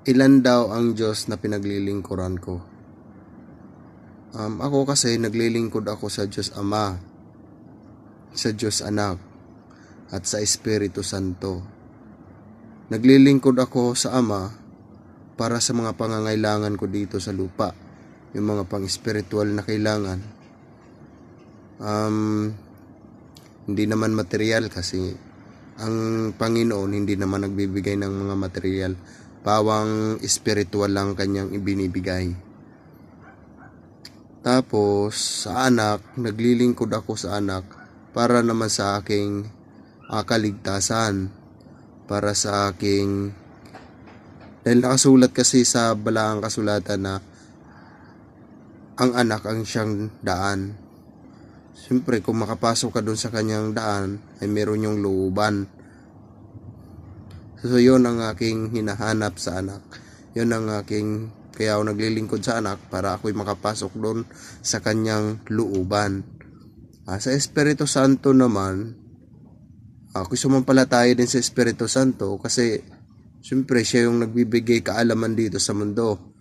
Ilan daw ang Diyos na pinaglilingkuran ko? Ako kasi naglilingkod ako sa Diyos Ama, sa Diyos Anak, at sa Espiritu Santo. Naglilingkod ako sa Ama para sa mga pangangailangan ko dito sa lupa, yung mga pang-espiritual na kailangan. Hindi naman material kasi ang Panginoon hindi naman nagbibigay ng mga material. Pawang espiritual lang kanyang ibinibigay. Tapos sa anak, naglilingkod ako sa anak para naman sa aking kaligtasan. Para sa aking, dahil nakasulat kasi sa balaang kasulatan na ang anak ang siyang daan. Siyempre kung makapasok ka dun sa kanyang daan ay meron yung looban. So yun ang aking hinahanap sa anak. Yun ang aking, kaya ako naglilingkod sa anak para ako'y makapasok doon sa kanyang looban. Sa Espiritu Santo naman, ako'y sumampalataya din sa Espiritu Santo kasi siyempre siya yung nagbibigay kaalaman dito sa mundo.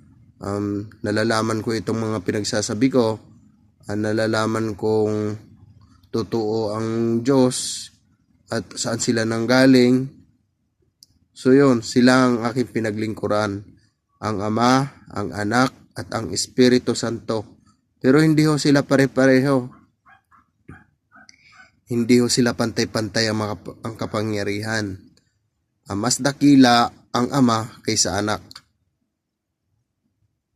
Nalalaman ko itong mga pinagsasabi ko. Nalalaman kong totoo ang Diyos at saan sila nanggaling. So yun, sila ang aking pinaglingkuran. Ang Ama, ang Anak, at ang Espiritu Santo. Pero hindi ho sila pare-pareho. Hindi ho sila pantay-pantay ang kapangyarihan. Mas dakila ang Ama kaysa Anak.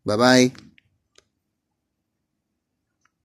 Bye-bye.